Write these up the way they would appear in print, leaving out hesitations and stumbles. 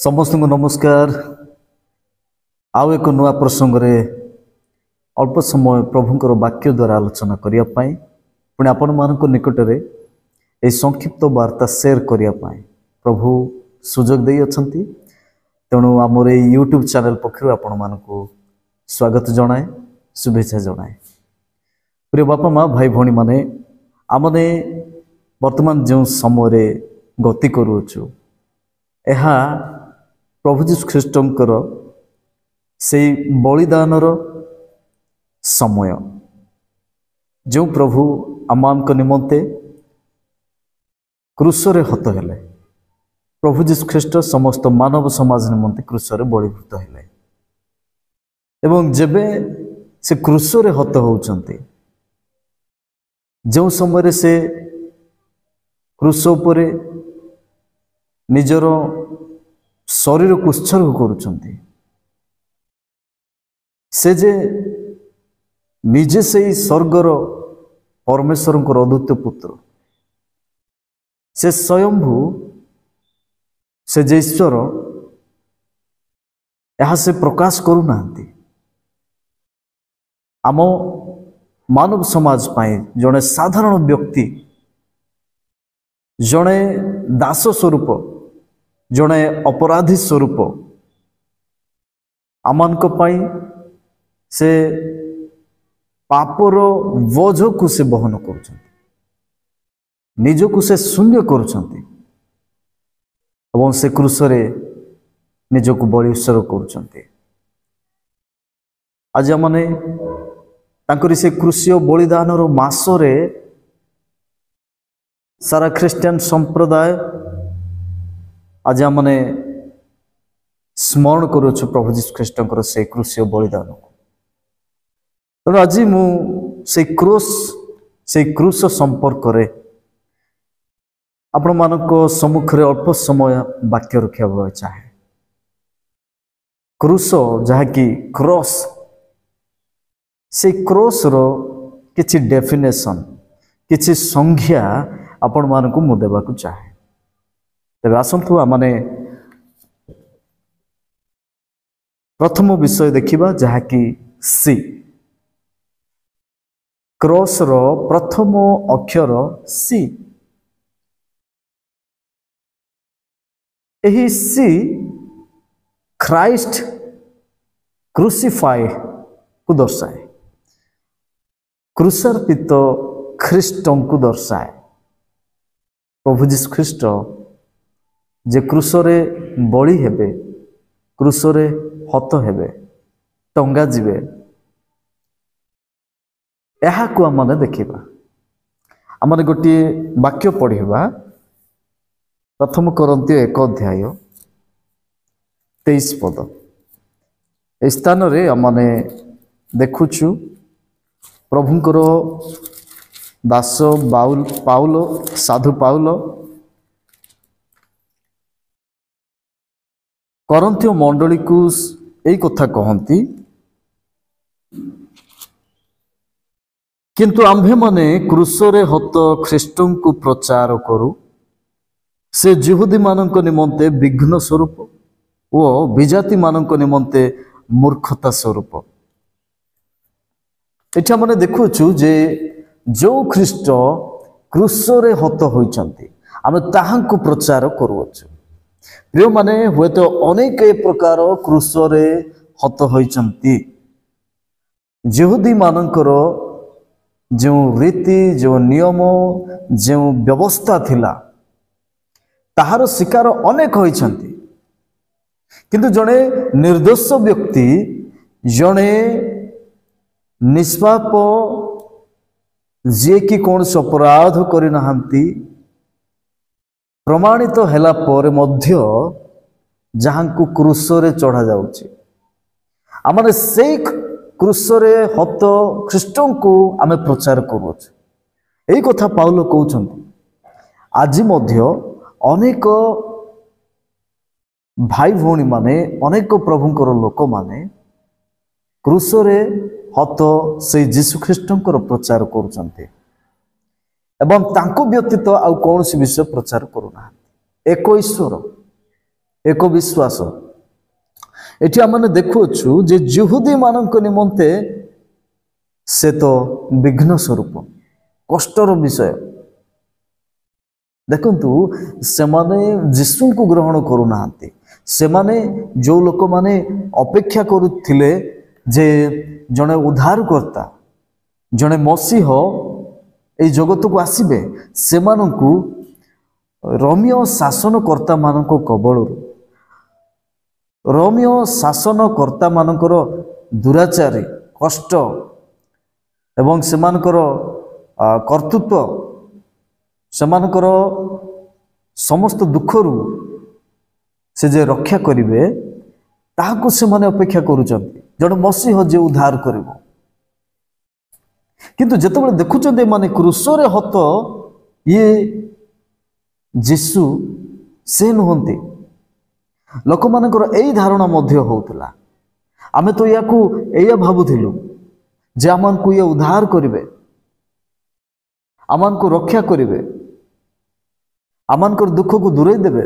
समस्त को नमस्कार। आउ एक नुआ प्रसंग रे अल्प समय प्रभुंकर वाक्य द्वारा आलोचना करिया पाई पुणी आपण मानक निकट रे ए संक्षिप्त वार्ता शेयर करिया पाई प्रभु सुजोग देई अछंती। तेणु आमर ए यूट्यूब चैनल पक्षरु आपण मानक स्वागत जनाए, शुभेच्छा जनाए। प्रिय बापा माँ भाई भौणी माने आमने वर्तमान जो समय गति करूछु एहा प्रभु जीशु ख्रीष्टंकर से बलिदानर समय जो प्रभु आम निमंते क्रूसरे हत हेले। प्रभु जीशु ख्रीष्ट समस्त मानव समाज निमंते क्रूसरे बलिभूत हेले एवं जेबे से क्रूसरे हत होउचंती जो समय से क्रूस उपरे निजर शरीर को उत्सर्ग करुचंती से जे निजे से ही स्वर्गर परमेश्वर को अद्वितीय पुत्र से स्वयंभू से जे ईश्वर यहाँ से प्रकाश करूना आम मानव समाज पाई जड़े साधारण व्यक्ति जड़े दास स्वरूप जड़े अपराधी स्वरूप आमान को पाई से पापर बोझ को से बहन कर निज को से शून्य कर से क्रूसरे निज को बलि उत्सर्ग कर आज माने तांकरी से क्रूसीय बलिदान मासरे सारा ख्रिस्टियन संप्रदाय आज आमने स्मरण करुछु प्रभु जीशु ख्रीष्टंकर से क्रूसीय बलिदान को। तो आज मु से क्रूस संपर्क रे आपण मानक सम्मुख रे अल्प समय वाक्य रखा चाहे। क्रूस जहाँकि क्रॉस से क्रॉस रो किछि डेफिनेशन किछि संज्ञा आपण मानक मु देबाकू चाहे। तेरे आसंतु आमने प्रथम विषय देखिबा जहाँकि सी क्रॉस रो प्रथम अक्षर सी। एही सी ख्राइस्ट क्रूसीफाई को दर्शाए, क्रूसर्पित ख्रीष्टं को दर्शाए। प्रभु जीशु ख्रीष्ट जे क्रूसरे बलि हेबे, क्रूसरे हत हेबे, टंगा जीवे, यहा को आमने देखिबा। आमने गोटे वाक्य पढ़िबा प्रथम कोरिन्थियो 1 अध्याय 23 पद। ए स्थान रे आमने देखुछु प्रभुंकर दास पाउल साधु पाउल कोरिन्थियो मंडली को यही कथा कहती, किंतु आम्भे माने क्रूसरे हत ख्रीष्टं को प्रचार करू से जिहुदी मानक निमंते विघ्न स्वरूप ओ विजाति मानक निमंते मूर्खता स्वरूप। एठा माने देखुछु जे जो ख्रीष्ट क्रूसरे हत होइचंती आमे ताहांको प्रचार करूछु। प्रिय माने हुए तो अनेक प्रकार क्रूसरे हत होइचंती। जिहुदी मानकर जो रीति जो नियम जो व्यवस्था थिला ताहार शिकार अनेक होइचंती, किंतु जड़े निर्दोष व्यक्ति जड़े निष्पाप जे कि कौन से अपराध करना प्रमाणित हैला पर मध्य जहां को क्रूसरे चढ़ा जाउची आमने से क्रूसरे हत ख्रीष्टं को आमे प्रचार करूछ। एही कथा पाउल कहउछंती। आज मध्य अनेक भाई भौणी माने अनेक प्रभुंकर लोक माने क्रूसरे हत से जीशु ख्रीष्टंकर प्रचार करुचंती एवं तांको व्यतीत आउ कौन सी विषय प्रचार करूना। एक ईश्वर ଏକ ବିଶ୍ୱାସ। ଏଠି ଆମେ ଦେଖୁଛୁ ଯେ ଯହୁଦୀ ମାନଙ୍କ ନିମନ୍ତେ ସେ ତ ବିଘ୍ନ ସ୍ୱରୂପ, କଷ୍ଟର ବିଷୟ। ଦେଖନ୍ତୁ, ସେମାନେ ଯୀଶୁଙ୍କୁ ଗ୍ରହଣ କରୁନାହାନ୍ତି। ସେମାନେ ଯେଉଁ ଲୋକମାନେ ଅପେକ୍ଷା କରୁଥିଲେ ଯେ ଜଣେ ଉଦ୍ଧାରକର୍ତ୍ତା, ଜଣେ ମସିହ এই ଜଗତକୁ ଆସିବେ, ସେମାନଙ୍କୁ ରୋମୀୟ ଶାସନକର୍ତ୍ତା ମାନଙ୍କ କବଳରୁ, ରୋମୀୟ ଶାସନକର୍ତ୍ତା ମାନଙ୍କର ଦୁରାଚାରୀ, କଷ୍ଟ ଏବଂ ସେମାନଙ୍କର କର୍ତ୍ତୃତ୍ୱ, ସେମାନଙ୍କର ସମସ୍ତ ଦୁଃଖରୁ ସେ ଯେ ରକ୍ଷା କରିବେ, ତାହାକୁ ସେମାନେ ଅପେକ୍ଷା କରୁଛନ୍ତି, ଜଣେ ମସିହ ଯେ ଉଦ୍ଧାର କରିବ। କିନ୍ତୁ ଯେତେବେଳେ ଦେଖୁଛନ୍ତି ଏମାନେ କ୍ରୁଶରେ ହତ ଇଏ ଯୀଶୁ ସେ ନୁହନ୍ତି, ଲୋକମାନଙ୍କର ଏଇ ଧାରଣା ମଧ୍ୟ ହେଉଥିଲା। ଆମେ ତ ୟାକୁ ଏଇଆ ଭାବୁଥିଲୁ ଯେ ଆମମାନଙ୍କୁ ଇଏ ଉଦ୍ଧାର କରିବେ, ଆମମାନଙ୍କୁ ରକ୍ଷା କରିବେ, ଆମମାନଙ୍କର ଦୁଃଖକୁ ଦୂରେଇ ଦେବେ,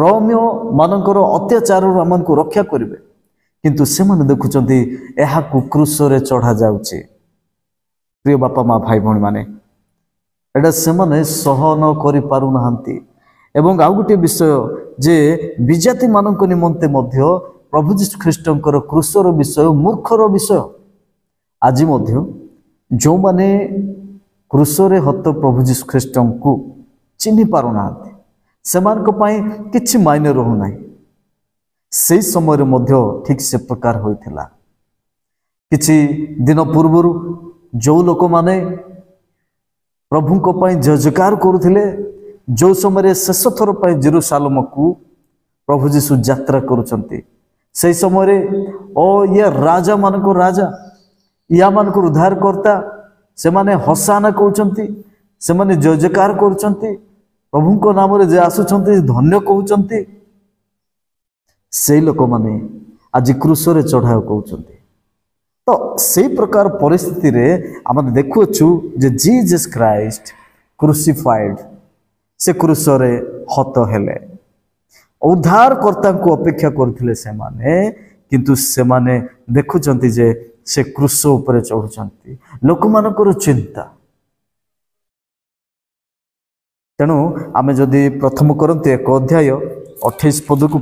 ରୋମୀୟ ମାନଙ୍କର ଅତ୍ୟାଚାରରୁ ଆମମାନଙ୍କୁ ରକ୍ଷା କରିବେ। କିନ୍ତୁ ସେମାନେ ଦେଖୁଛନ୍ତି ଏହାକୁ କ୍ରୁଶରେ ଚଢ଼ାଯାଉଛି। ପ୍ରିୟ ବାପା ମା ଭାଇ ଭଉଣୀମାନେ, ଏଇଟା ସେମାନେ ସହନ କରିପାରୁନାହାନ୍ତି। ଏବଂ ଆଉ ଗୋଟିଏ ବିଷୟ ଯେ ବିଜାତି ମାନଙ୍କ ନିମନ୍ତେ ମଧ୍ୟ ପ୍ରଭୁ ଯୀଶୁ ଖ୍ରୀଷ୍ଟଙ୍କର କ୍ରୁଶର ବିଷୟ ମୂର୍ଖର ବିଷୟ। ଆଜି ମଧ୍ୟ ଯେଉଁମାନେ କ୍ରୁଶରେ ହତ ପ୍ରଭୁ ଯୀଶୁ ଖ୍ରୀଷ୍ଟଙ୍କୁ ଚିହ୍ନି ପାରୁନାହାନ୍ତି, ସେମାନଙ୍କ ପାଇଁ କିଛି ମାଇନେ ରହୁନାହିଁ। ସେହି ସମୟରେ ମଧ୍ୟ ଠିକ୍ ସେ ପ୍ରକାର ହୋଇଥିଲା। କିଛି ଦିନ ପୂର୍ବରୁ ଯେଉଁ ଲୋକମାନେ ପ୍ରଭୁଙ୍କ ପାଇଁ ଜୟଜକାର କରୁଥିଲେ, ଯେଉଁ ସମୟରେ ଶେଷ ଥର ପାଇଁ ଜେରୁସାଲେମକୁ ପ୍ରଭୁ ଯୀଶୁ ଯାତ୍ରା କରୁଛନ୍ତି, ସେହି ସମୟରେ ଇଏ ରାଜା ମାନଙ୍କ ରାଜା, ୟାମାନଙ୍କର ଉଦ୍ଧାରକର୍ତ୍ତା, ସେମାନେ ହସାନା କହୁଛନ୍ତି, ସେମାନେ ଜୟଜକାର କରୁଛନ୍ତି, ପ୍ରଭୁଙ୍କ ନାମରେ ଯେ ଆସୁଛନ୍ତି ଧନ୍ୟ କହୁଛନ୍ତି। ସେହି ଲୋକମାନେ ଆଜି କ୍ରୁଶରେ ଚଢ଼ାଉ କହୁଛନ୍ତି। ତ ସେହି ପ୍ରକାର ପରିସ୍ଥିତିରେ ଆମେ ଦେଖୁଅଛୁ ଯେ ଜିଜସ୍ ଖ୍ରାଇଷ୍ଟ କ୍ରୁସିଫାଇଡ୍, ସେ କ୍ରୁଶରେ ହତ ହେଲେ। ଉଦ୍ଧାରକର୍ତ୍ତାଙ୍କୁ ଅପେକ୍ଷା କରୁଥିଲେ ସେମାନେ, କିନ୍ତୁ ସେମାନେ ଦେଖୁଛନ୍ତି ଯେ ସେ କ୍ରୁଶ ଉପରେ ଚଢ଼ୁଛନ୍ତି। ଲୋକମାନଙ୍କର ଚିନ୍ତା। ତେଣୁ ଆମେ ଯଦି ପ୍ରଥମ କରନ୍ତି 1 ଅଧ୍ୟାୟ 28 ପଦକୁ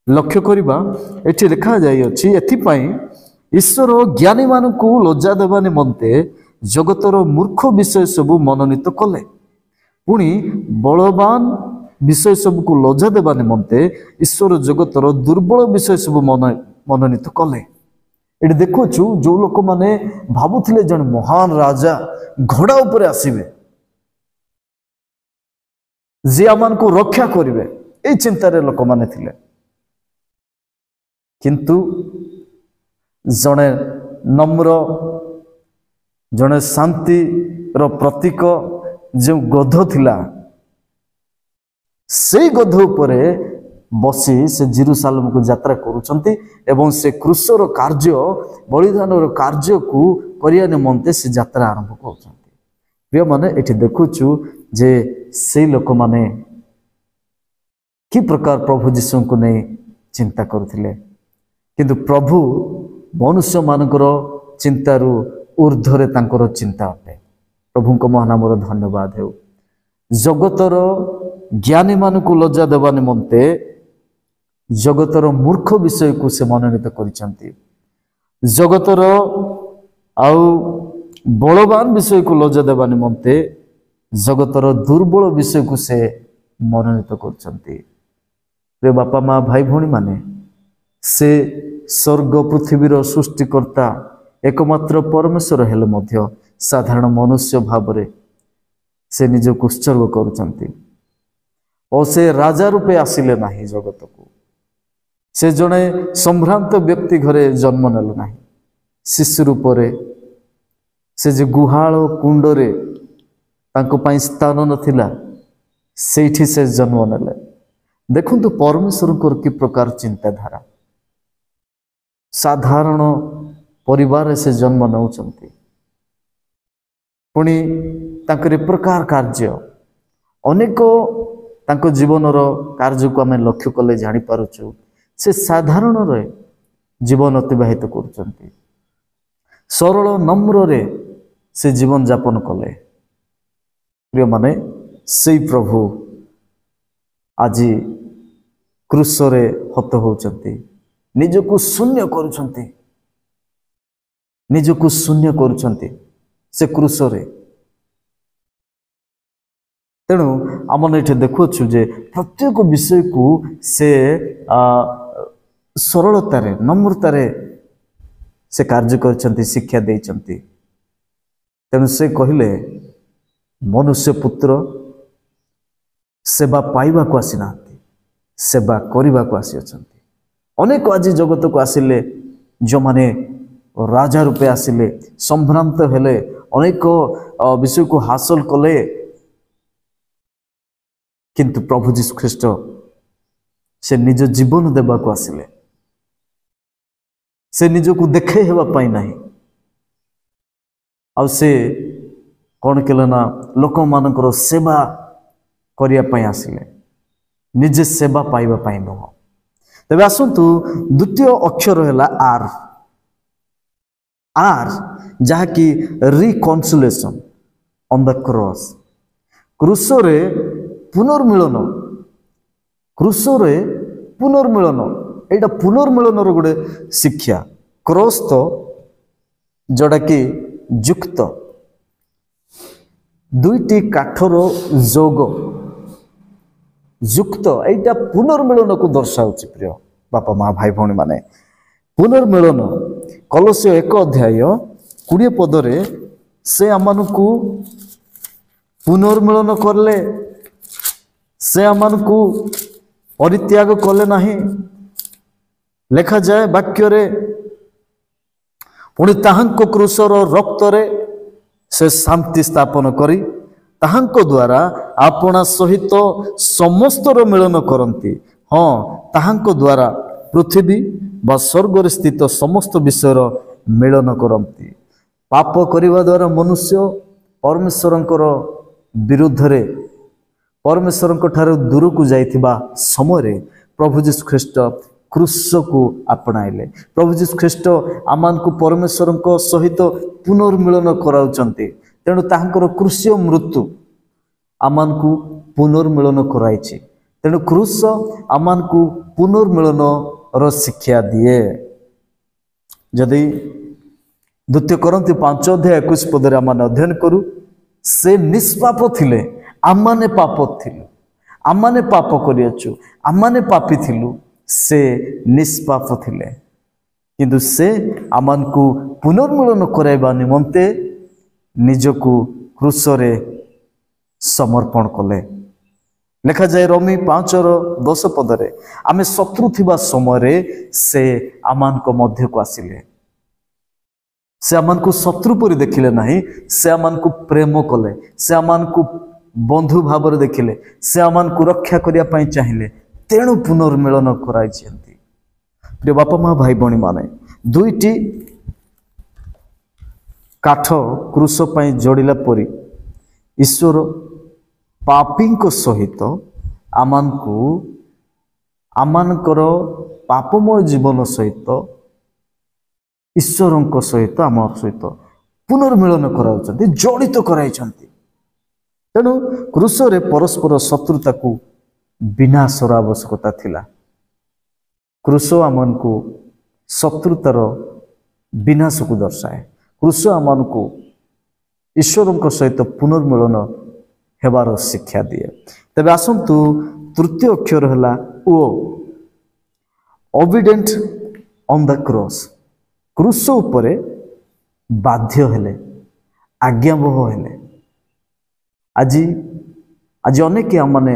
ଲକ୍ଷ୍ୟ କରିବା, ଏଠି ଲେଖାଯାଇଅଛି, ଏଥିପାଇଁ ଈଶ୍ୱର ଜ୍ଞାନୀମାନଙ୍କୁ ଲଜ୍ଜା ଦେବା ନିମନ୍ତେ ଜଗତର ମୂର୍ଖ ବିଷୟ ସବୁ ମନୋନୀତ କଲେ, ପୁଣି ବଳବାନ ବିଷୟ ସବୁକୁ ଲଜ୍ଜା ଦେବା ନିମନ୍ତେ ଈଶ୍ୱର ଜଗତର ଦୁର୍ବଳ ବିଷୟ ସବୁ ମନୋନୀତ କଲେ। ଏଠି ଦେଖୁଛୁ ଯେଉଁ ଲୋକମାନେ ଭାବୁଥିଲେ ଜଣେ ମହାନ ରାଜା ଘୋଡ଼ା ଉପରେ ଆସିବେ, ଯିଏ ଆମମାନଙ୍କୁ ରକ୍ଷା କରିବେ, ଏଇ ଚିନ୍ତାରେ ଲୋକମାନେ ଥିଲେ। କିନ୍ତୁ ଜଣେ ନମ୍ର, ଜଣେ ଶାନ୍ତିର ପ୍ରତୀକ ଯେଉଁ ଗଧ ଥିଲା, ସେଇ ଗଧ ଉପରେ ବସି ସେ ଜେରୁସାଲେମକୁ ଯାତ୍ରା କରୁଛନ୍ତି ଏବଂ ସେ କ୍ରୁଶର କାର୍ଯ୍ୟ, ବଳିଦାନର କାର୍ଯ୍ୟକୁ କରିବା ନିମନ୍ତେ ସେ ଯାତ୍ରା ଆରମ୍ଭ କରୁଛନ୍ତି। ପ୍ରିୟମାନେ, ଏଠି ଦେଖୁଛୁ ଯେ ସେଇ ଲୋକମାନେ କି ପ୍ରକାର ପ୍ରଭୁ ଯୀଶୁଙ୍କୁ ନେଇ ଚିନ୍ତା କରୁଥିଲେ। କିନ୍ତୁ ପ୍ରଭୁ ମନୁଷ୍ୟମାନଙ୍କର ଚିନ୍ତାରୁ ଊର୍ଦ୍ଧ୍ୱରେ ତାଙ୍କର ଚିନ୍ତା ଅଟେ। ପ୍ରଭୁଙ୍କ ମହାନାମର ଧନ୍ୟବାଦ ହେଉ। ଜଗତର ଜ୍ଞାନୀମାନଙ୍କୁ ଲଜ୍ଜା ଦେବା ନିମନ୍ତେ ଜଗତର ମୂର୍ଖ ବିଷୟକୁ ସେ ମନୋନୀତ କରିଛନ୍ତି। ଜଗତର ଆଉ ବଳବାନ ବିଷୟକୁ ଲଜ୍ଜା ଦେବା ନିମନ୍ତେ ଜଗତର ଦୁର୍ବଳ ବିଷୟକୁ ସେ ମନୋନୀତ କରୁଛନ୍ତି। ପ୍ରିୟ ବାପା ମା ଭାଇ ଭଉଣୀମାନେ, ସେ ସ୍ୱର୍ଗ ପୃଥିବୀର ସୃଷ୍ଟିକର୍ତ୍ତା ଏକମାତ୍ର ପରମେଶ୍ୱର ହେଲେ ମଧ୍ୟ ସାଧାରଣ ମନୁଷ୍ୟ ଭାବରେ ସେ ନିଜକୁ ଉତ୍ସର୍ଗ କରୁଛନ୍ତି। ଓ ସେ ରାଜା ରୂପେ ଆସିଲେ ନାହିଁ ଜଗତକୁ। ସେ ଜଣେ ସମ୍ଭ୍ରାନ୍ତ ବ୍ୟକ୍ତି ଘରେ ଜନ୍ମ ନେଲେ ନାହିଁ। ଶିଶୁ ରୂପରେ ସେ ଯେ ଗୁହାଳ କୁଣ୍ଡରେ ତାଙ୍କ ପାଇଁ ସ୍ଥାନ ନଥିଲା, ସେଇଠି ସେ ଜନ୍ମ ନେଲେ। ଦେଖନ୍ତୁ ପରମେଶ୍ୱରଙ୍କର କି ପ୍ରକାର ଚିନ୍ତାଧାରା। ସାଧାରଣ ପରିବାରରେ ସେ ଜନ୍ମ ନେଉଛନ୍ତି, ପୁଣି ତାଙ୍କର ଏ ପ୍ରକାର କାର୍ଯ୍ୟ, ଅନେକ ତାଙ୍କ ଜୀବନର କାର୍ଯ୍ୟକୁ ଆମେ ଲକ୍ଷ୍ୟ କଲେ ଜାଣିପାରୁଛୁ ସେ ସାଧାରଣରେ ଜୀବନ ଅତିବାହିତ କରୁଛନ୍ତି, ସରଳ ନମ୍ରରେ ସେ ଜୀବନ ଯାପନ କଲେ। ପ୍ରିୟମାନେ, ସେଇ ପ୍ରଭୁ ଆଜି କ୍ରୁଶରେ ହତ ହେଉଛନ୍ତି, ନିଜକୁ ଶୂନ୍ୟ କରୁଛନ୍ତି, ନିଜକୁ ଶୂନ୍ୟ କରୁଛନ୍ତି ସେ କ୍ରୁଶରେ। ତେଣୁ ଆମେ ଏଠି ଦେଖୁଛୁ ଯେ ପ୍ରତ୍ୟେକ ବିଷୟକୁ ସେ ସରଳତାରେ ନମ୍ରତାରେ ସେ କାର୍ଯ୍ୟ କରିଛନ୍ତି, ଶିକ୍ଷା ଦେଇଛନ୍ତି। ତେଣୁ ସେ କହିଲେ ମନୁଷ୍ୟ ପୁତ୍ର ସେବା ପାଇବାକୁ ଆସିନାହାନ୍ତି, ସେବା କରିବାକୁ ଆସିଅଛନ୍ତି। ଅନେକ ଆଜି ଜଗତକୁ ଆସିଲେ, ଯେଉଁମାନେ ରାଜା ରୂପେ ଆସିଲେ, ସମ୍ଭ୍ରାନ୍ତ ହେଲେ, ଅନେକ ବିଷୟକୁ ହାସଲ କଲେ, କିନ୍ତୁ ପ୍ରଭୁ ଯୀଶୁ ଖ୍ରୀଷ୍ଟ ସେ ନିଜ ଜୀବନ ଦେବାକୁ ଆସିଲେ। ସେ ନିଜକୁ ଦେଖେଇ ହେବା ପାଇଁ ନାହିଁ, ଆଉ ସେ କ'ଣ କଲେ ନା ଲୋକମାନଙ୍କର ସେବା କରିବା ପାଇଁ ଆସିଲେ, ନିଜେ ସେବା ପାଇବା ପାଇଁ ନୁହଁ। ତେବେ ଆସନ୍ତୁ ଦ୍ୱିତୀୟ ଅକ୍ଷର ହେଲା ଆର୍, ଆର୍ ଯାହାକି ରିକନସିଲେସନ ଅନ୍ ଦ କ୍ରସ୍। କ୍ରୁଶରେ ପୁନର୍ମିଳନ, କ୍ରୁଶରେ ପୁନର୍ମିଳନ, ଏଇଟା ପୁନର୍ମିଳନର ଗୋଟେ ଶିକ୍ଷା। କ୍ରସ୍ ତ ଯୋଉଟାକି ଯୁକ୍ତ, ଦୁଇଟି କାଠର ଯୋଗ ଯୁକ୍ତ, ଏଇଟା ପୁନର୍ମିଳନକୁ ଦର୍ଶାଉଛି। ପ୍ରିୟ ବାପା ମା ଭାଇ ଭଉଣୀ ମାନେ, ପୁନର୍ମିଳନ କଲୋସ୍ୟ 1:20 ପଦରେ ସେ ଆମମାନଙ୍କୁ ପୁନର୍ମିଳନ କଲେ, ସେ ଆମମାନଙ୍କୁ ପରିତ୍ୟାଗ କଲେ ନାହିଁ। ଲେଖାଯାଏ ବାକ୍ୟରେ, ପୁଣି ତାହାଙ୍କ କ୍ରୁଶର ରକ୍ତରେ ସେ ଶାନ୍ତି ସ୍ଥାପନ କରି ତାହାଙ୍କ ଦ୍ୱାରା ଆପଣା ସହିତ ସମସ୍ତର ମିଳନ କରନ୍ତି। ହଁ, ତାହାଙ୍କ ଦ୍ୱାରା ପୃଥିବୀ ବା ସ୍ୱର୍ଗରେ ସ୍ଥିତ ସମସ୍ତ ବିଷୟର ମିଳନ କରନ୍ତି। ପାପ କରିବା ଦ୍ୱାରା ମନୁଷ୍ୟ ପରମେଶ୍ୱରଙ୍କର ବିରୁଦ୍ଧରେ, ପରମେଶ୍ୱରଙ୍କ ଠାରୁ ଦୂରକୁ ଯାଇଥିବା ସମୟରେ ପ୍ରଭୁ ଯୀଶୁ ଖ୍ରୀଷ୍ଟ କ୍ରୁଶକୁ ଆପଣାଇଲେ। ପ୍ରଭୁ ଯୀଶୁ ଖ୍ରୀଷ୍ଟ ଆମମାନଙ୍କୁ ପରମେଶ୍ୱରଙ୍କ ସହିତ ପୁନର୍ମିଳନ କରାଉଛନ୍ତି। ତେଣୁ ତାହାଙ୍କର କ୍ରୁଶୀୟ ମୃତ୍ୟୁ ଆମମାନଙ୍କୁ ପୁନର୍ମିଳନ କରାଇଛି। ତେଣୁ କ୍ରୁଶ ଆମମାନଙ୍କୁ ପୁନର୍ମିଳନର ଶିକ୍ଷା ଦିଏ। ଯଦି 2 କରନ୍ଥୀ 5:21 ଆମେ ଅଧ୍ୟୟନ କରୁ, ସେ ନିଷ୍ପାପ ଥିଲେ, ଆମମାନେ ପାପ ଥିଲୁ, ଆମମାନେ ପାପ କରିଅଛୁ, ଆମମାନେ ପାପୀ ଥିଲୁ, ସେ ନିଷ୍ପାପ ଥିଲେ, କିନ୍ତୁ ସେ ଆମମାନଙ୍କୁ ପୁନର୍ମିଳନ କରାଇବା ନିମନ୍ତେ ନିଜକୁ କ୍ରୁଶରେ ସମର୍ପଣ କଲେ। ଲେଖାଯାଏ ରୋମୀ 5:10 ଆମେ ଶତ୍ରୁ ଥିବା ସମୟରେ ସେ ଆମମାନଙ୍କ ମଧ୍ୟକୁ ଆସିଲେ। ସେ ଆମମାନଙ୍କୁ ଶତ୍ରୁ ପରି ଦେଖିଲେ ନାହିଁ, ସେ ଆମମାନଙ୍କୁ ପ୍ରେମ କଲେ, ସେ ଆମମାନଙ୍କୁ ବନ୍ଧୁ ଭାବରେ ଦେଖିଲେ, ସେ ଆମମାନଙ୍କୁ ରକ୍ଷା କରିବା ପାଇଁ ଚାହିଁଲେ, ତେଣୁ ପୁନର୍ମିଳନ କରାଇଛନ୍ତି। ପ୍ରିୟ ବାପା ମା ଭାଇ ଭଉଣୀ ମାନେ, ଦୁଇଟି କାଠ କ୍ରୁଶ ପାଇଁ ଯୋଡ଼ିଲା ପରି ଈଶ୍ୱର ପାପୀଙ୍କ ସହିତ ଆମମାନଙ୍କର ପାପମୟ ଜୀବନ ସହିତ ଈଶ୍ୱରଙ୍କ ସହିତ ଆମ ସହିତ ପୁନର୍ମିଳନ କରାଉଛନ୍ତି, ଜଡ଼ିତ କରାଇଛନ୍ତି। ତେଣୁ କ୍ରୁଶରେ ପରସ୍ପର ଶତ୍ରୁତାକୁ ବିନାଶର ଆବଶ୍ୟକତା ଥିଲା। କ୍ରୁଶ ଆମମାନଙ୍କୁ ଶତ୍ରୁତାର ବିନାଶକୁ ଦର୍ଶାଏ। କ୍ରୁଶ ଆମମାନଙ୍କୁ ଈଶ୍ୱରଙ୍କ ସହିତ ପୁନର୍ମିଳନ ହେବାର ଶିକ୍ଷା ଦିଏ। ତେବେ ଆସନ୍ତୁ ତୃତୀୟ ଅକ୍ଷର ହେଲା ଓ, ଓବିଡେଣ୍ଟ ଅନ୍ ଦ କ୍ରସ୍। କ୍ରୁଶ ଉପରେ ବାଧ୍ୟ ହେଲେ, ଆଜ୍ଞାବହ ହେଲେ। ଆଜି ଅନେକ ଆମମାନେ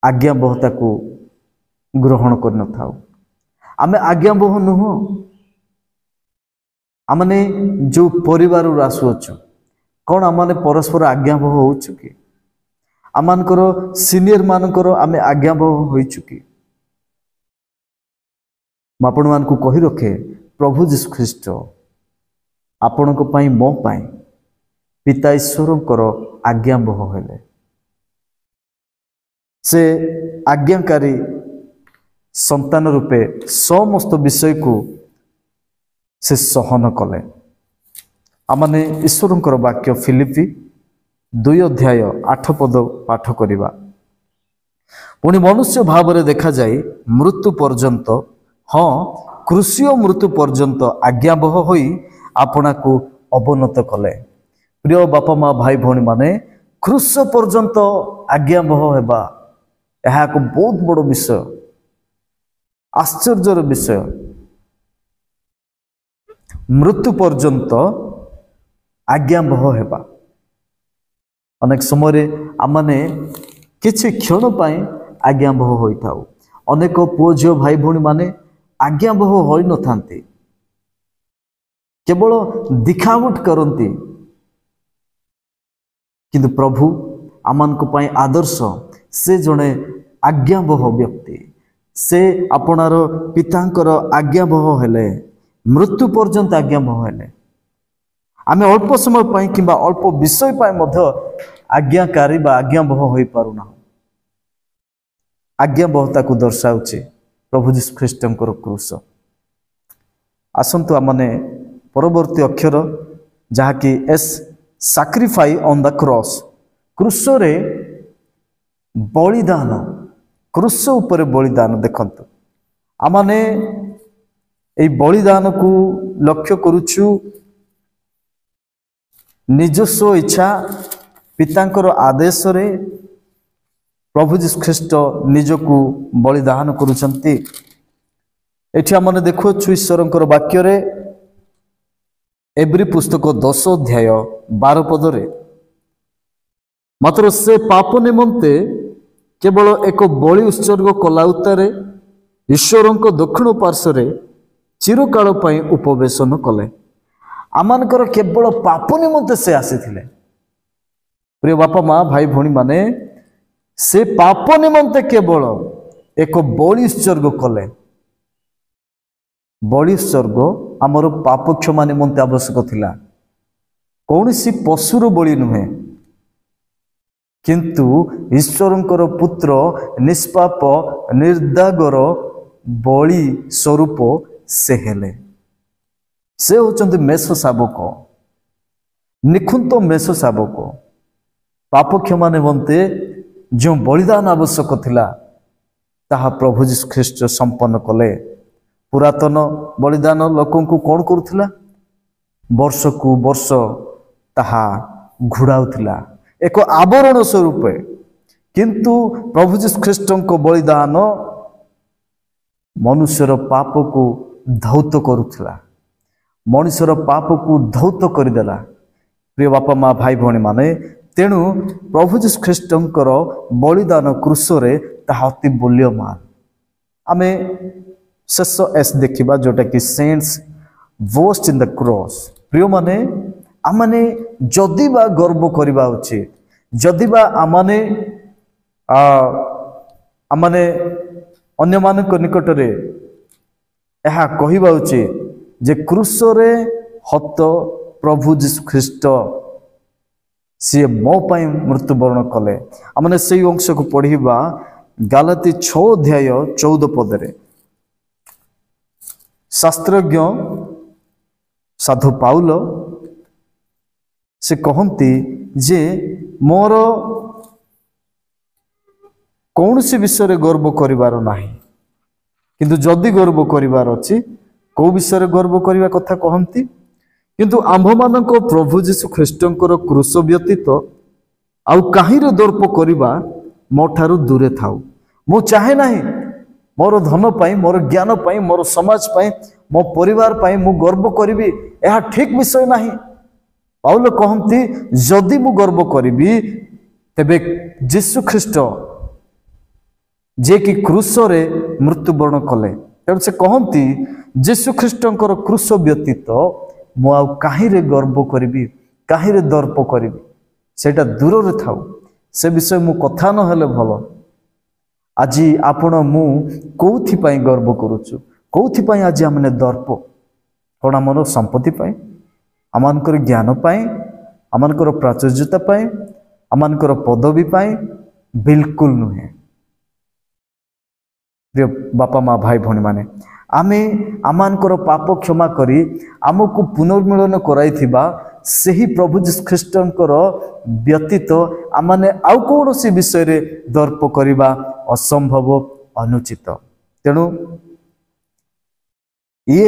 ଆଜ୍ଞାବହତାକୁ ଗ୍ରହଣ କରିନଥାଉ। ଆମେ ଆଜ୍ଞାବହ ନୁହଁ। ଆମମାନେ ଯେଉଁ ପରିବାରରୁ ଆସୁଅଛୁ, କ'ଣ ଆମମାନେ ପରସ୍ପର ଆଜ୍ଞାବହ ହେଉଛୁ କି? ଆମମାନଙ୍କର ସିନିୟର ମାନଙ୍କର ଆମେ ଆଜ୍ଞାବହ ହୋଇଛୁ କି? ମୁଁ ଆପଣମାନଙ୍କୁ କହି ରଖେ, ପ୍ରଭୁ ଯୀଶୁ ଖ୍ରୀଷ୍ଟ ଆପଣଙ୍କ ପାଇଁ, ମୋ ପାଇଁ ପିତା ଈଶ୍ୱରଙ୍କର ଆଜ୍ଞାବହ ହେଲେ। से आज्ञाकारी संतान रूपे समस्त विषय को से सहन कले। आमने ईश्वर वाक्य फिलिपी 2 अध्याय 8 पद पाठ करिबा। पुणी मनुष्य भाव में देखा जाए मृत्यु पर्यंत, हाँ क्रूसीय मृत्यु पर्यंत आज्ञाबह होई आपना को अवनत कले। प्रिय बापा माँ भाई भौणी माने क्रूस पर्यंत आज्ञाबह हेबा यह एक बहुत बड़ विषय, आश्चर्यर विषय। मृत्यु पर्यंत आज्ञाबह हेबा। अनेक समय आमने किछि क्षण पाई आज्ञाबह होई थाउ। अनेक पुओ झियो भाई भौणी माने आज्ञाबह होई न थांती, केवल दिखावट करती। किंतु प्रभु आमान को पाई आदर्श, से जड़े आज्ञाबह व्यक्ति, से आपणार पितांकर आज्ञाबह हेले, मृत्यु पर्यंत आज्ञाबह हेले। आमे अल्प समय पाई किंबा अल्प विषय पाई मध्य आज्ञाकारी बा आज्ञाबह होई पारुना। आज्ञाबहता को दर्शाउछि प्रभु जीसु ख्रीष्टंकर क्रूस। आसंतु आमने परवर्ती अक्षर जहाँकि S sacrifice on the cross, क्रूस रे बलिदान, क्रूस ऊपर बलिदान। देखंतु आमने ए बलिदान को लक्ष्य करूछु। निजस्व इच्छा पितांकर आदेश रे प्रभु जीसु ख्रीष्ट निजको बलिदान करुचंती। एठी आमने देखुछु ईश्वरंकर वाक्य रे एब्री पुस्तक 10 अध्याय 12 पदरे, मात्र से पाप निमंते केवल एक बलि उत्सर्ग कला उतारे ईश्वरंक दक्षिण पार्श्वरे चिरकाल पई उपवेशन कले। आमानकर केवल पाप निमंते से आसीथिले। प्रिय बापा माँ भाई भौणी माने से पाप निमंते केवल एक बलि उत्सर्ग कले। बलि उत्सर्ग आमर पाप क्षमा निमंते आवश्यक थिला, कौनसी पशुर बलि नुहे, किंतु ईश्वरंकर पुत्र निष्पाप निर्दागर बलि स्वरूप से हेले। से होचंती मेष शावक, निखुंत मेष शावक। पाप क्षमा निमंते जो बलिदान आवश्यक थिला ताहा प्रभु जीसु ख्रीष्ट संपन्न कले। पुरातन बलिदान लोकों को कौन करुथिला, वर्ष को वर्ष ताहा घुड़ाउथिला एक आवरण स्वरूप। किंतु प्रभु जीसु ख्रीष्टंको बलिदान मनुष्यर पाप को धौत करुथिला, मनुष्यर पाप को धौत करदेला। प्रिय बापा माँ भाई भौणी माने तेणु प्रभु जीसु ख्रीष्टंकर बलिदान क्रूसरे ताहा अति मूल्यमान। आमे शेष एस देखिबा जोटा कि सेंट्स वोस्ट इन द क्रॉस। प्रिय माने आमने जदि बा गर्व करबा उचित, जदि बा आमने अन्य मानक निकट रे यह कहबा उचित जे क्रूसरे हत प्रभु जीसु ख्रीष्ट सी मो पाई मृत्युवरण कले। आमने से अंश को पढ़िबा गालाती 6 अध्याय 14 पदरे। शास्त्रज्ञ साधु पाउल से कहती जे मोर कौन सी विषय गर्व करिवार नाही, किंतु जदि गर्व करिवार अछि को विषय गर्व करिवा कथा कहती। किंतु आम्भमानक प्रभु जीसु ख्रीष्टंकर क्रूस व्यतीत आउ काहीर दर्प करिवा मोठारु दूरे थाउ। मु चाहे नाही मोर धन पाई, मोर ज्ञान पाई, मोर समाज पाई, मो परिवार पाई मु गर्व करिवि, यह ठीक विषय नाही। पाउल कहती जदि मु गर्व करिवि तेबे जीसु ख्रीष्ट जे कि क्रूस रे मृत्युवरण कले। तेणु से कहती जीसु ख्रीष्टंकर क्रूस व्यतीत मु आउ काहीरे गर्व करिवि, काहीरे दर्प करिवि, सेटा दूर रे थाउ। से विषय मु कथा न हेले भलो। आज आपण मु कोथि पाई गर्व करूछु, कोथि पाई आज हमने दर्प? कोन हमर संपत्ति पाई, आमानकर ज्ञान पाई, आमानकर प्राचुर्यता पाई, आमानकर पदवी पाई? बिल्कुल नुहे। प्रिय बापा माँ भाई भौणी माने आमे आमानकर पाप क्षमा करी आमको पुनर्मिलन कराइथिबा सही प्रभु जीसु ख्रीष्टंकर व्यतीत आमाने आउ कौनसी विषय रे दर्प करिबा असंभव अनुचित। तेणु ये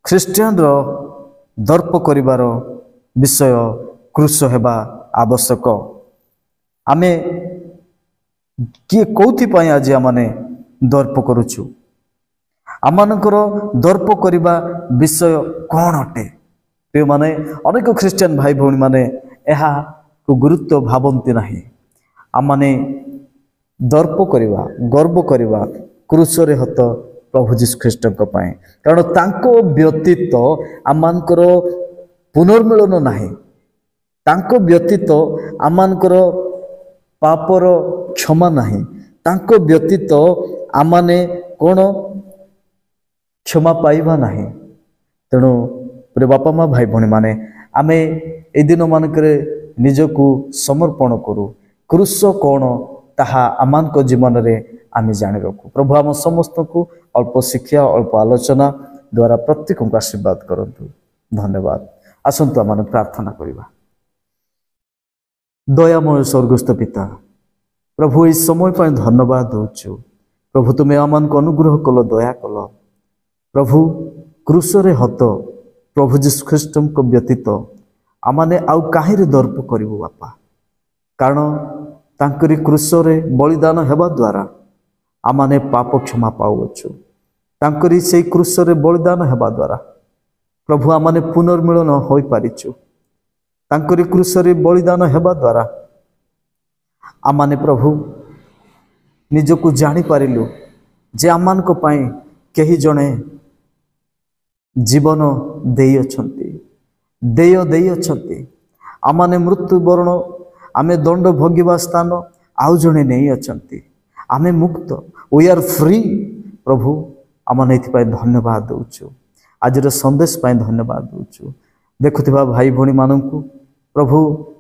ख्रीस्टियन रो दर्प करिबार विषय क्रूस हेबा आवश्यक। आमे किए कौथि पई आज आमाने दर्प करूछु आमानकर दर्प करिबा विषय कौन अटे प्रिय माने अनेक ख्रीस्टियन भाई भौणी माने एहा को गुरुत्व भावंती नाही। आमाने दर्प करिबा गर्व करिबा क्रूस रे हत प्रभु जीसु ख्रीष्टक पई कारण तांको व्यतीत आमानकर पुनर्मिलन नाही तांको व्यतीत आमानकर पापर क्षमा नाही तांको व्यतीत आमाने कोण क्षमा पाइबा नाही। तेणु प्रिय बापा माँ भाई भौणी माने आमे ए दिन मानकरे निजको समर्पण करू क्रूस कोण ताहा आमानक जीवन रे आमे जानि रखू। प्रभु आम समस्त को अल्प शिक्षा अल्प आलोचना द्वारा प्रत्येक को आशीर्वाद करंतु। धन्यवाद। आसंतु आम प्रार्थना करिबा। दयामय स्वर्गस्थ पिता प्रभु इस समय पर धन्यवाद दौचु। प्रभु तुम्हें आमान को अनुग्रह कल दया कल प्रभु क्रूस रे हत प्रभु जीसु ख्रीष्ट को व्यतीत आमाने आउ काहे दर्प करिवु बापा कारण तांकरी क्रूस रे बलिदान हेबा द्वारा आमाने पाप क्षमा पाउछु। तांकरी से क्रूस रे बलिदान हेबा द्वारा प्रभु आमाने पुनर्मिलन होई पारिछु। तांकरी क्रूस रे बलिदान हेबा द्वारा आमाने प्रभु निजको जानी पारिलु जे आमान को पाई कही जणे जीवन देई अछंती देय देई अछंती आमाने मृत्यु वरण आमे दंड भोगिबा स्थान आउ जणे नहीं अछंती आमे मुक्त वी आर फ्री। प्रभु आमाने एथि पाई धन्यवाद दउछु। आज संदेश पाई धन्यवाद दउछु। देखुथिबा भाई भौणी माननकु प्रभु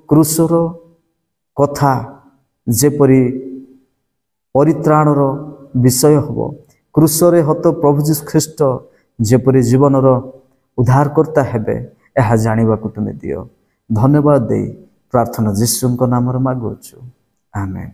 क्रूसर कथा जेपरी परित्राणर विषय हबो क्रूस रे हत प्रभु जीसु ख्रीष्ट जेपरी जीवनर उद्धारकर्ता हेबे यह जानिबा को तुमे दियो। धन्यवाद दे प्रार्थना जीसुଙ୍କ नाम रे मागुछु। आमेन।